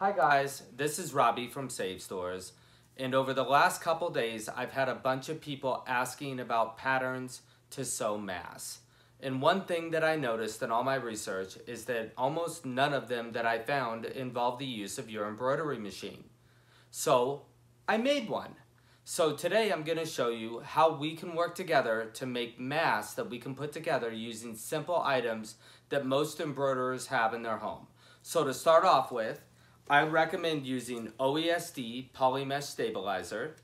Hi guys, this is Robbie from Save Stores, and over the last couple days I've had a bunch of people asking about patterns to sew masks. And one thing that I noticed in all my research is that almost none of them that I found involved the use of your embroidery machine. So I made one. So today I'm going to show you how we can work together to make masks that we can put together using simple items that most embroiderers have in their home. So to start off with, I recommend using OESD polymesh stabilizer,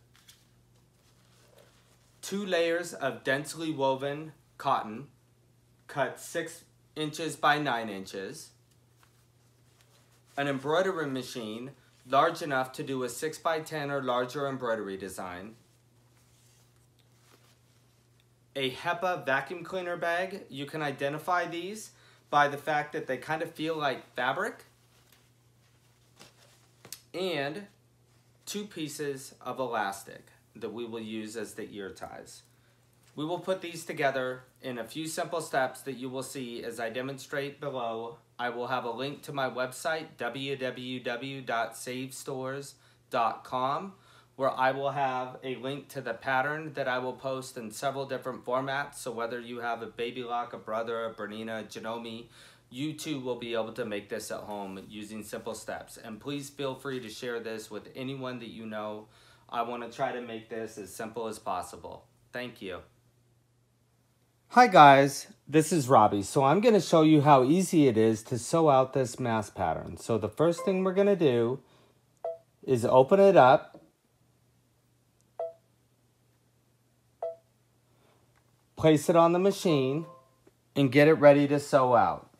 2 layers of densely woven cotton, cut 6 inches by 9 inches, an embroidery machine large enough to do a 6 by 10 or larger embroidery design, a Hepa vacuum cleaner bag. You can identify these by the fact that they kind of feel like fabric, and 2 pieces of elastic that we will use as the ear ties. We will put these together in a few simple steps that you will see as I demonstrate below. I will have a link to my website, www.savestores.com, where I will have a link to the pattern that I will post in several different formats. So whether you have a Baby Lock, a Brother, a Bernina, a Janome, you too will be able to make this at home using simple steps. And please feel free to share this with anyone that you know. I want to try to make this as simple as possible. Thank you. Hi guys, this is Robbie. So I'm going to show you how easy it is to sew out this mask pattern. So the first thing we're going to do is open it up, place it on the machine, and get it ready to sew out.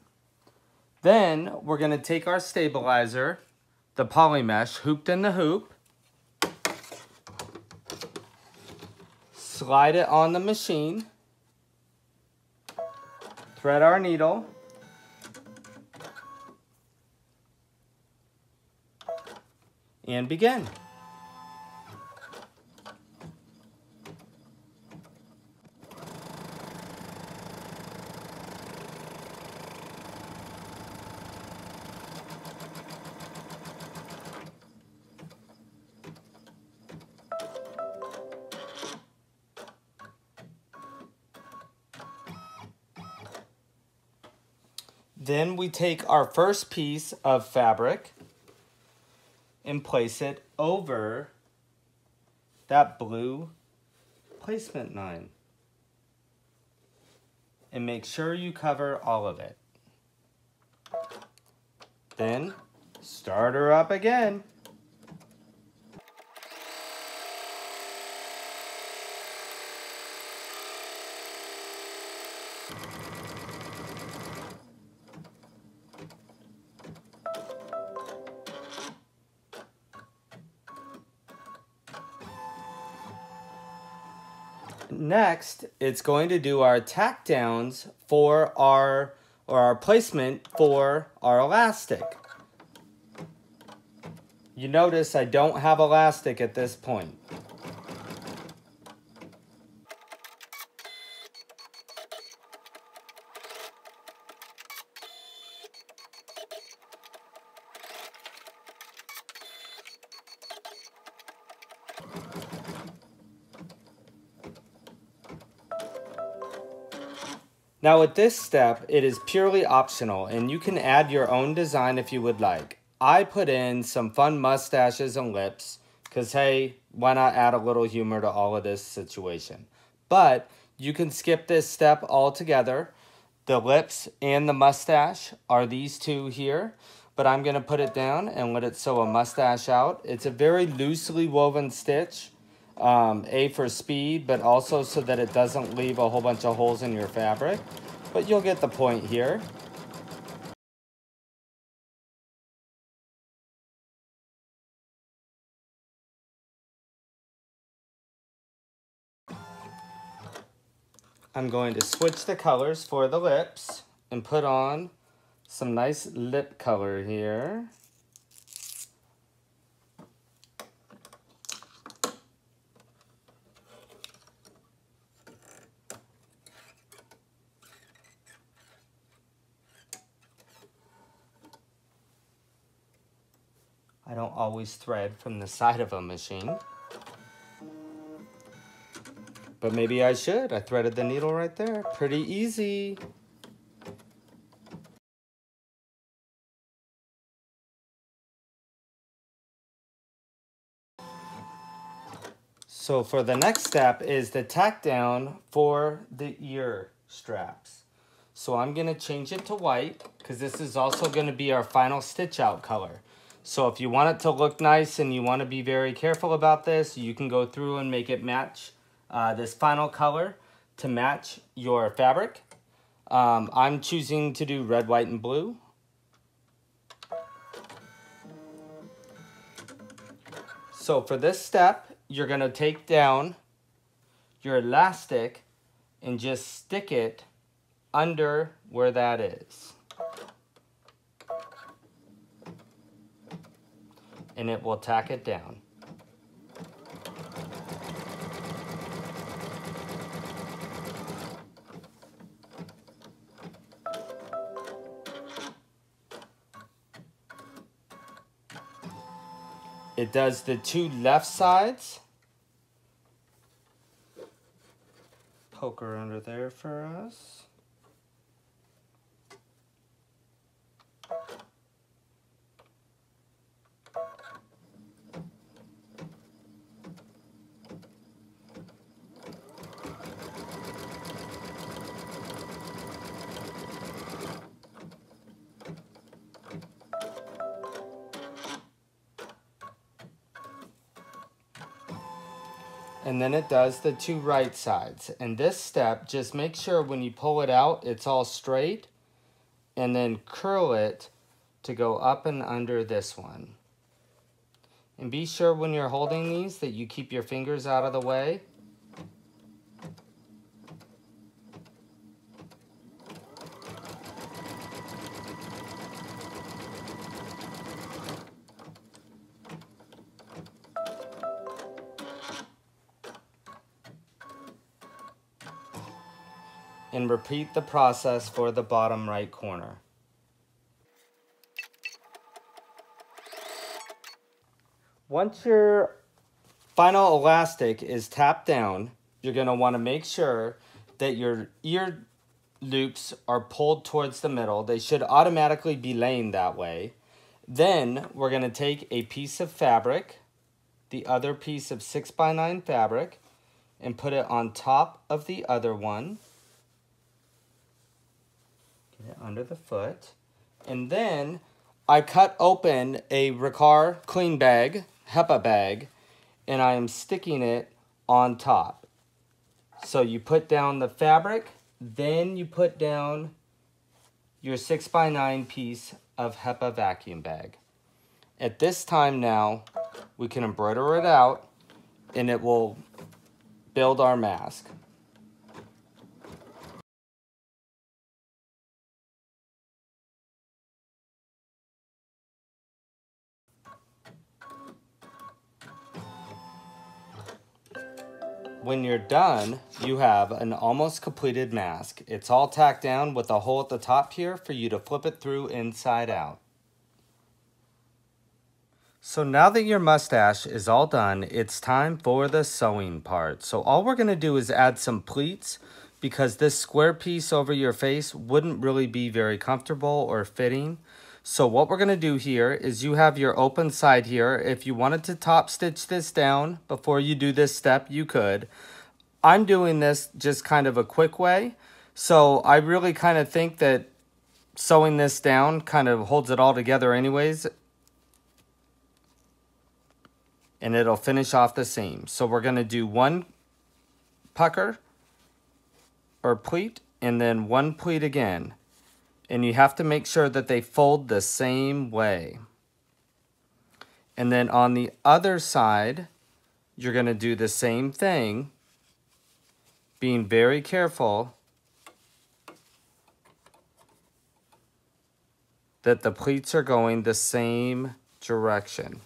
Then we're going to take our stabilizer, the polymesh, hooped in the hoop, slide it on the machine, thread our needle, and begin. Then we take our first piece of fabric and place it over that blue placement line. And make sure you cover all of it. Then start her up again. Next, it's going to do our tack downs for our placement for our elastic. You notice I don't have elastic at this point. Now at this step, it is purely optional and you can add your own design if you would like. I put in some fun mustaches and lips because hey, why not add a little humor to all of this situation? But you can skip this step altogether. The lips and the mustache are these two here, but I'm going to put it down and let it sew a mustache out. It's a very loosely woven stitch. A for speed, but also so that it doesn't leave a whole bunch of holes in your fabric. But you'll get the point here. I'm going to switch the colors for the lips and put on some nice lip color here. I don't always thread from the side of a machine. But maybe I should. I threaded the needle right there. Pretty easy. So for the next step is the tack down for the ear straps. So I'm going to change it to white because this is also going to be our final stitch out color. So if you want it to look nice and you want to be very careful about this, you can go through and make it match this final color to match your fabric. I'm choosing to do red, white, and blue. So for this step, you're going to take down your elastic and just stick it under where that is. And it will tack it down. It does the two left sides. Poke her under there for us. And then it does the two right sides. And this step, just make sure when you pull it out, it's all straight. And then curl it to go up and under this one. And be sure when you're holding these that you keep your fingers out of the way. And repeat the process for the bottom right corner. Once your final elastic is tapped down, you're going to want to make sure that your ear loops are pulled towards the middle. They should automatically be laying that way. Then we're going to take a piece of fabric, the other piece of 6x9 fabric, and put it on top of the other one. Get it under the foot. And then I cut open a Riccar clean bag, Hepa bag, and I am sticking it on top. So you put down the fabric, then you put down your 6x9 piece of Hepa vacuum bag. At this time now, we can embroider it out and it will build our mask. When you're done, you have an almost completed mask. It's all tacked down with a hole at the top here for you to flip it through inside out. So now that your mustache is all done, it's time for the sewing part. So all we're gonna do is add some pleats because this square piece over your face wouldn't really be very comfortable or fitting. So what we're gonna do here is you have your open side here. If you wanted to top stitch this down before you do this step, you could. I'm doing this just kind of a quick way. So I really kind of think that sewing this down kind of holds it all together anyways. And it'll finish off the seam. So we're gonna do one pucker or pleat and then one pleat again. And you have to make sure that they fold the same way. And then on the other side, you're going to do the same thing, being very careful that the pleats are going the same direction.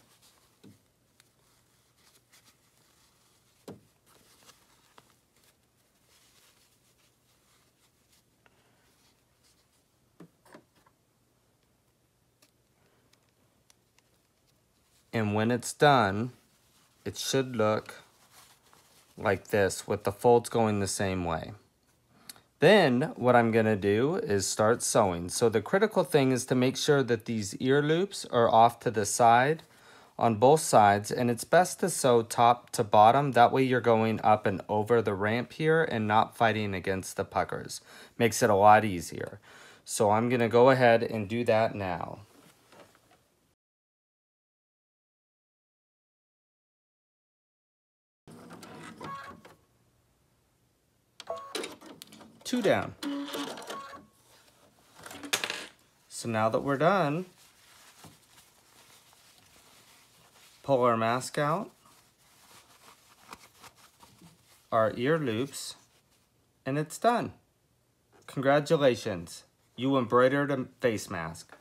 And when it's done, it should look like this with the folds going the same way. Then what I'm gonna do is start sewing. So the critical thing is to make sure that these ear loops are off to the side on both sides, and it's best to sew top to bottom. That way you're going up and over the ramp here and not fighting against the puckers. Makes it a lot easier. So I'm gonna go ahead and do that now. 2 down. So now that we're done, pull our mask out, our ear loops, and it's done. Congratulations, you embroidered a face mask.